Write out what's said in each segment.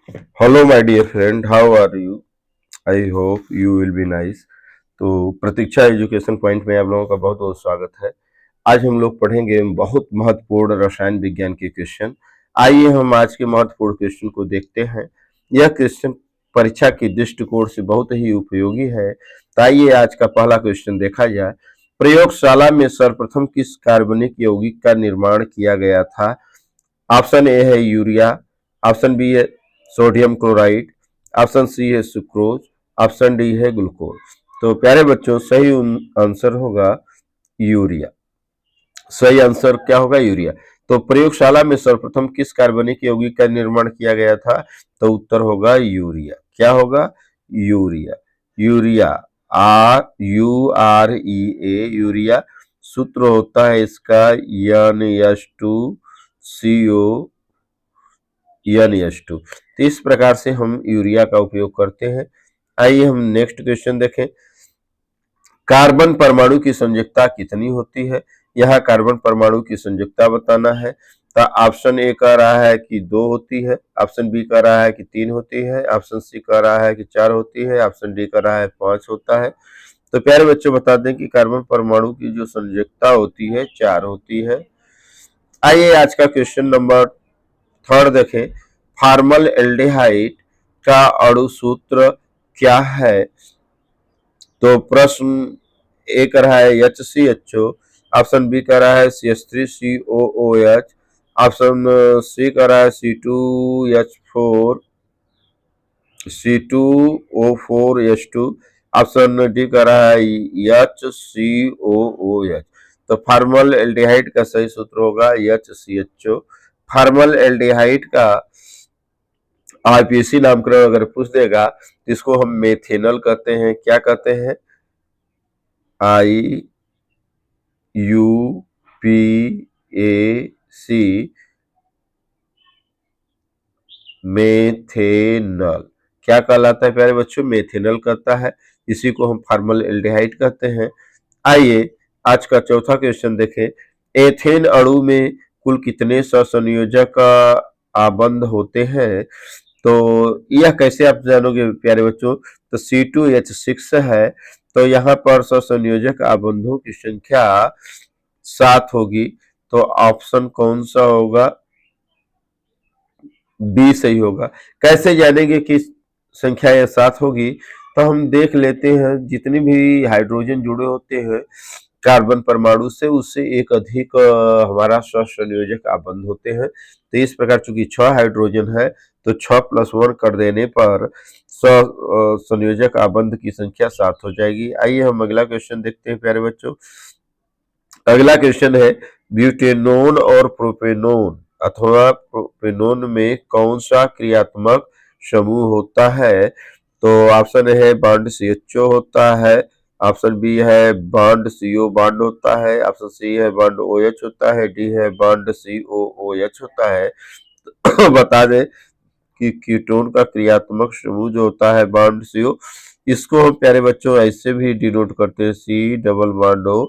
Hello my dear friend, how are you? I hope you will be nice. तो Pratiksha education point में आप लोगों का बहुत बहुत स्वागत है। आज हम लोग पढ़ेंगे बहुत महत्वपूर्ण रसायन विज्ञान के क्वेश्चन। आइए हम आज के महत्वपूर्ण क्वेश्चन को देखते हैं। यह क्वेश्चन परीक्षा की दृष्टिकोण से बहुत ही उपयोगी है। तो आइए आज का पहला क्वेश्चन देखा जाए। प्रयोगशाला में सर्वप्रथम किस कार्बनिक यौगिक का निर्माण किया गया था? ऑप्शन ए है यूरिया, ऑप्शन बी है सोडियम क्लोराइड, ऑप्शन सी है सुक्रोज, ऑप्शन डी है ग्लूकोज। तो प्यारे बच्चों, सही आंसर होगा यूरिया। सही आंसर क्या होगा? यूरिया। तो प्रयोगशाला में सर्वप्रथम किस कार्बनिक यौगिक का निर्माण किया गया था? तो उत्तर होगा यूरिया। क्या होगा? यूरिया। Urea, RUREA, urea. सूत्र होता है इसका NH2CO। तो इस प्रकार से हम यूरिया का उपयोग करते हैं। आइए हम नेक्स्ट क्वेश्चन देखें। कार्बन परमाणु की संयुक्ता कितनी होती है? यहाँ कार्बन परमाणु की संयुक्ता बताना है। तो ऑप्शन ए कह रहा है कि 2 होती है, ऑप्शन बी कह रहा है कि 3 होती है, ऑप्शन सी कह रहा है कि 4 होती है, ऑप्शन डी कह रहा है 5 होता है। तो प्यारे बच्चों, बता दें कि कार्बन परमाणु की जो संयुक्ता होती है 4 होती है। आइए आज का क्वेश्चन नंबर थर्ड देखें। फार्मल एल्डिहाइड का अणु सूत्र क्या है? तो प्रश्न ए कर रहा है HCHO, ऑप्शन बी कर रहा है CH3COOH, ऑप्शन सी कर रहा है C2H4 ऑप्शन डी कर रहा है HCOOH। तो फार्मल एल्डिहाइड का सही सूत्र होगा HCHO। फार्मल एल्डिहाइड का आईपीसी नामकरण अगर पूछ देगा तो इसको हम मेथेनॉल कहते हैं। क्या कहते हैं? IUPAC, methanol. क्या कहलाता है प्यारे बच्चों? मेथेनॉल कहता है। इसी को हम फार्मल एल्डिहाइड कहते हैं। आइए आज का चौथा क्वेश्चन देखें। एथेन अणु में कुल कितने सहसंयोजक आबंध होते हैं? तो यह कैसे आप जानोगे प्यारे बच्चों? तो C2H6 है। तो यहाँ पर सहसंयोजक आबंधों की संख्या 7 होगी। तो ऑप्शन कौन सा होगा? बी सही होगा। कैसे जानेंगे कि संख्या यह 7 होगी? तो हम देख लेते हैं, जितनी भी हाइड्रोजन जुड़े होते हैं कार्बन परमाणु से, उससे एक अधिक हमारा सहसंयोजक आबंध होते हैं। तो इस प्रकार चूंकि 6 हाइड्रोजन है तो 6 + 1 कर देने पर संयोजक आबंध की संख्या 7 हो जाएगी। आइए हम अगला क्वेश्चन देखते हैं प्यारे बच्चों। अगला क्वेश्चन है, ब्यूटेनोन और प्रोपेनोन अथवा प्रोपेनोन में कौन सा क्रियात्मक समूह होता है? तो ऑप्शन है बॉन्ड CHO होता है, ऑप्शन बी है बॉन्ड CO बॉन्ड होता है, ऑप्शन सी है बॉन्ड OH होता है, डी है बॉन्ड COOH होता है। तो बता दें कि कीटोन का क्रियात्मक समूह जो होता है बॉन्ड CO, इसको हम प्यारे बच्चों ऐसे भी डिनोट करते हैं C+O।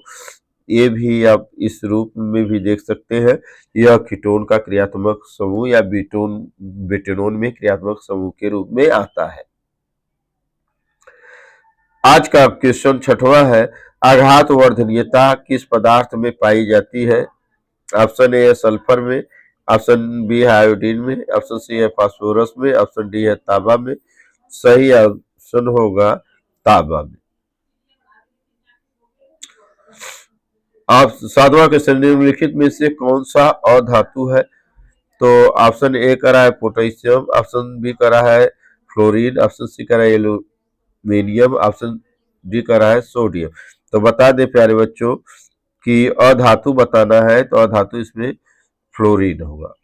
ये भी आप इस रूप में भी देख सकते हैं। यह कीटोन का क्रियात्मक समूह या ब्यूटेनोन में क्रियात्मक समूह के रूप में आता है। आज का क्वेश्चन छठवां है। आघात वर्धनीयता किस पदार्थ में पाई जाती है? ऑप्शन ए है सल्फर में, ऑप्शन बी है आयोडीन में, ऑप्शन सी है फास्फोरस में, ऑप्शन डी है तांबा में। सही ऑप्शन होगा तांबा में। आप सातवां क्वेश्चन, निम्नलिखित में से कौन सा अधातु है? तो ऑप्शन ए करा है पोटेशियम, ऑप्शन बी करा है फ्लोरीन, ऑप्शन सी करा है एल्यूमिनियम, ऑप्शन डी करा है सोडियम। तो बता दे प्यारे बच्चों कि अधातु बताना है, तो अधातु इसमें फ्लोरीन होगा।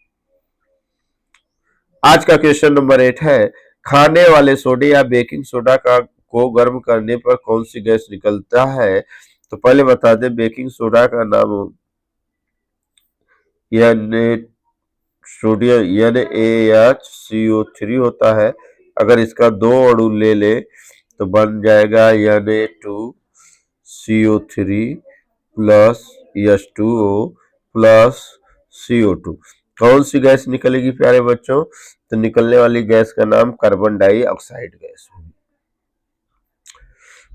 आज का क्वेश्चन नंबर 8 है। खाने वाले सोडे या बेकिंग सोडा का को गर्म करने पर कौन सी गैस निकलता है? तो पहले बता दें, बेकिंग सोडा का नाम सोडियम NaHCO3 होता है। अगर इसका 2 अणु ले ले तो बन जाएगा Na2CO3 plus H2O plus CO2। कौन सी गैस निकलेगी प्यारे बच्चों? तो निकलने वाली गैस का नाम कार्बन डाइऑक्साइड गैस होगी।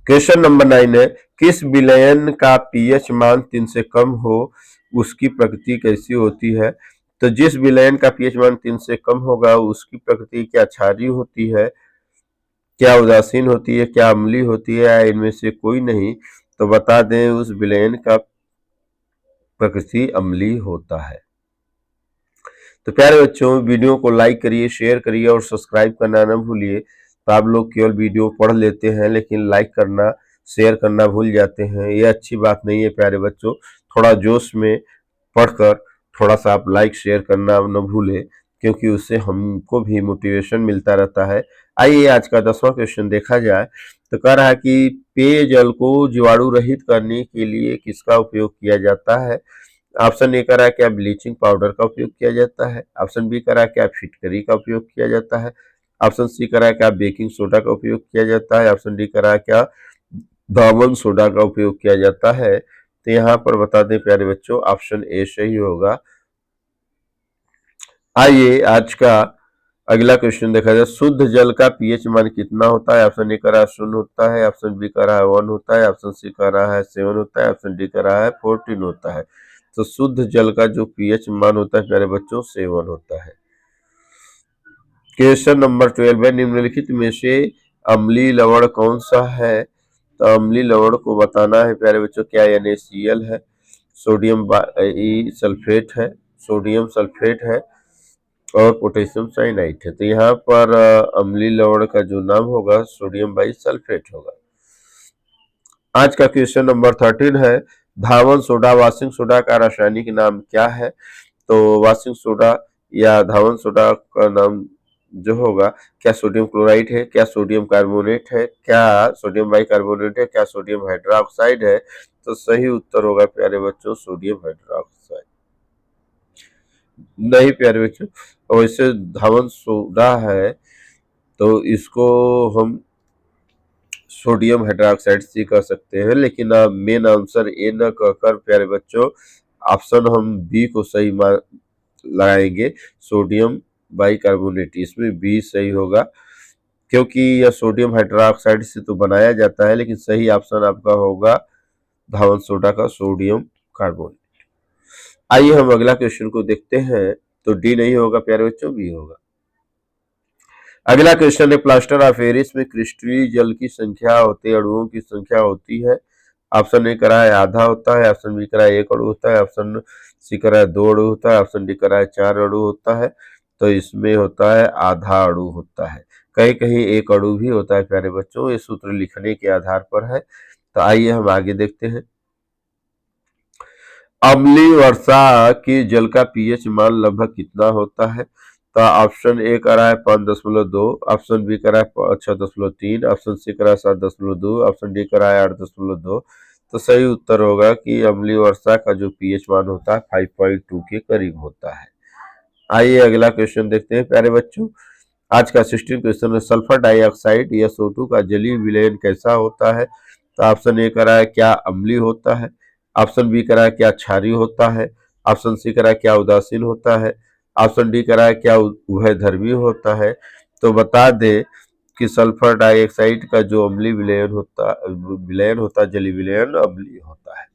क्वेश्चन नंबर 9 है, किस विलयन का पीएच मान 3 से कम हो उसकी प्रकृति कैसी होती है? तो जिस विलयन का पीएच मान 3 से कम होगा उसकी प्रकृति क्या क्षारीय होती है, क्या उदासीन होती है, क्या अम्लीय होती है, या इनमें से कोई नहीं? तो बता दें उस विलयन का प्रकृति अम्लीय होता है। तो प्यारे बच्चों, वीडियो को लाइक करिए, शेयर करिए और सब्सक्राइब करना न भूलिए। तो आप लोग केवल वीडियो पढ़ लेते हैं लेकिन लाइक करना, शेयर करना भूल जाते हैं। ये अच्छी बात नहीं है प्यारे बच्चों। थोड़ा जोश में पढ़कर थोड़ा सा आप लाइक शेयर करना न भूलें, क्योंकि उससे हमको भी मोटिवेशन मिलता रहता है। आइए आज का 10वां क्वेश्चन देखा जाए। तो कह रहा है कि पेयजल को जीवाणु रहित करने के लिए किसका उपयोग किया जाता है? ऑप्शन ए कह रहा है क्या ब्लीचिंग पाउडर का उपयोग किया जाता है? ऑप्शन बी कह रहा है क्या फिटकरी का उपयोग किया जाता है? ऑप्शन सी कह रहा है क्या बेकिंग सोडा का उपयोग किया जाता है? ऑप्शन डी कह रहा है क्या दामन सोडा का उपयोग किया जाता है? तो यहाँ पर बता दें प्यारे बच्चों, ऑप्शन ए सही होगा। आइए आज का अगला क्वेश्चन देखा जाए। शुद्ध जल का पीएच मान कितना होता है? ऑप्शन ए कह रहा है 0 होता है, ऑप्शन बी कह रहा है 1 होता है, ऑप्शन सी कह रहा है 7 होता है, ऑप्शन डी कह रहा है 14 होता है। तो शुद्ध जल का जो पीएच मान होता है प्यारे बच्चों 7 होता है। क्वेश्चन नंबर 12 है, निम्नलिखित में से अम्लीय लवण कौन सा है? तो अम्लीय लवण को बताना है प्यारे बच्चों। क्या NaCl है, सोडियम सल्फेट है, सोडियम सल्फेट है और पोटेशियम साइनाइड है। तो यहाँ पर अम्लीय लवण का जो नाम होगा सोडियम बाइसल्फेट होगा। आज का क्वेश्चन नंबर 13 है, धावन सोडा वाशिंग सोडा का रासायनिक नाम क्या है? तो वाशिंग सोडा या धावन सोडा का नाम जो होगा, क्या सोडियम क्लोराइड है, क्या सोडियम कार्बोनेट है, क्या सोडियम बाइकार्बोनेट है, क्या सोडियम हाइड्रोक्साइड है? तो सही उत्तर होगा प्यारे बच्चों सोडियम हाइड्रोक्साइड। नहीं प्यारे बच्चों, वैसे धावन सोडा है तो इसको हम सोडियम हाइड्रोक्साइड से कर सकते हैं, लेकिन मेन आंसर ए न कहकर प्यारे बच्चों ऑप्शन हम बी को सही लगाएंगे, सोडियम बाइकार्बोनेट। इसमें बी सही होगा, क्योंकि यह सोडियम हाइड्रोक्साइड से तो बनाया जाता है, लेकिन सही ऑप्शन आपका होगा धावन सोडा का सोडियम कार्बोनेट। आइए हम अगला क्वेश्चन को देखते हैं। तो डी नहीं होगा प्यारे बच्चों, बी होगा। अगला क्वेश्चन है, प्लास्टर ऑफ पेरिस में क्रिस्टलीय जल की संख्या होती है, अणुओं की संख्या होती है। ऑप्शन ए करा है आधा होता है, ऑप्शन बी करा है 1 अणु होता है, ऑप्शन सी करा है 2 अणु होता है, ऑप्शन डी करा है 4 अणु होता है। तो इसमें होता है आधा अणु होता है, कहीं कहीं 1 अणु भी होता है प्यारे बच्चों। ये सूत्र लिखने के आधार पर है। तो आइए हम आगे देखते हैं। अम्लीय वर्षा के जल का पीएच मान लगभग कितना होता है? तो ऑप्शन ए कह रहा है 5.2, ऑप्शन बी कह रहा है 6.3, ऑप्शन सी कह रहा है 7.2, ऑप्शन डी कह रहा है 8.2। तो सही उत्तर होगा कि अम्लीय वर्षा का जो पीएच मान होता है 5.2 के करीब होता है। आइए अगला क्वेश्चन देखते हैं प्यारे बच्चों। आज का 16 क्वेश्चन है, सल्फर डाइऑक्साइड या SO2 का जलीय विलयन कैसा होता है? तो ऑप्शन ए कह रहा है क्या अम्लीय होता है, ऑप्शन बी कह रहा है क्या क्षारीय होता है, ऑप्शन सी कह रहा है क्या उदासीन होता है, ऑप्शन डी कह रहा है क्या उभयधर्मी होता है। तो बता दे कि सल्फर डाइऑक्साइड का जो अम्लीय विलयन होता है जलीय विलयन अम्लीय होता है।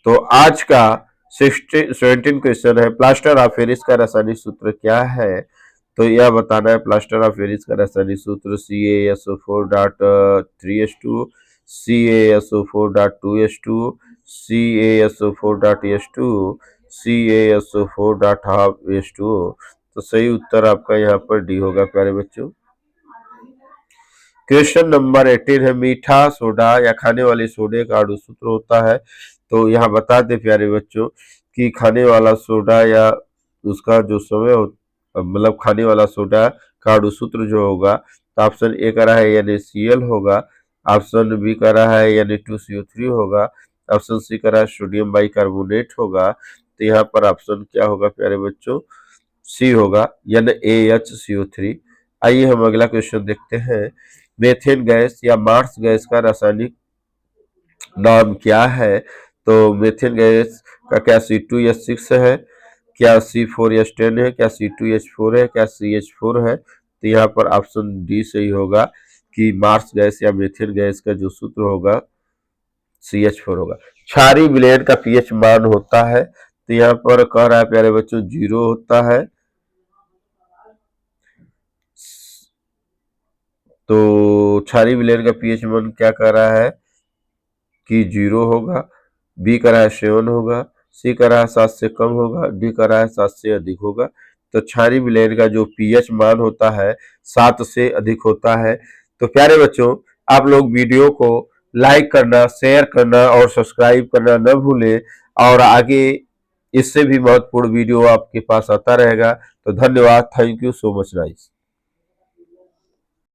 तो आज का 17 क्वेश्चन है, प्लास्टर ऑफ पेरिस का रासायनिक सूत्र क्या है? तो यह बताना है प्लास्टर ऑफ पेरिस का रासायनिक सूत्र CaSO4.3H2, CaSO4.2H2, CaSO4.H2, CaSO4.12H2। तो सही उत्तर आपका यहाँ पर डी होगा प्यारे बच्चों। क्वेश्चन नंबर 18 है, मीठा सोडा या खाने वाले सोडे का अणु सूत्र होता है। तो यहाँ बता दे प्यारे बच्चों कि खाने वाला सोडा या उसका जो समय मतलब खाने वाला सोडा का अणु सूत्र जो होगा, तो ऑप्शन ए कह रहा है NaCl होगा, ऑप्शन बी कह रहा है Na2CO3 होगा, ऑप्शन सी कह रहा है सोडियम बाइकार्बोनेट होगा। तो यहाँ पर ऑप्शन क्या होगा प्यारे बच्चों, सी होगा NaHCO3। आइए हम अगला क्वेश्चन देखते हैं। मेथेन गैस या मार्स गैस का रासायनिक नाम क्या है? तो मेथेन गैस का क्या C2H6 है, क्या C4H10 है, क्या C2H4 है, क्या CH4 है। तो यहाँ पर ऑप्शन डी सही होगा कि मार्स गैस या मेथेन गैस का जो सूत्र होगा CH4 होगा। क्षारीय विलयन का पीएच मान होता है, तो यहाँ पर कह रहा है प्यारे बच्चों 0 होता है। तो क्षारीय विलयन का पीएच मान क्या कह रहा है कि 0 होगा, बी कह रहा है 7 होगा, सी कह रहा है 7 से कम होगा, डी कह रहा है 7 से अधिक होगा। तो क्षारीय विलयन का जो पीएच मान होता है 7 से अधिक होता है। तो प्यारे बच्चों, आप लोग वीडियो को लाइक करना, शेयर करना और सब्सक्राइब करना न भूलें, और आगे इससे भी महत्वपूर्ण वीडियो आपके पास आता रहेगा। तो धन्यवाद, thank you so much guys.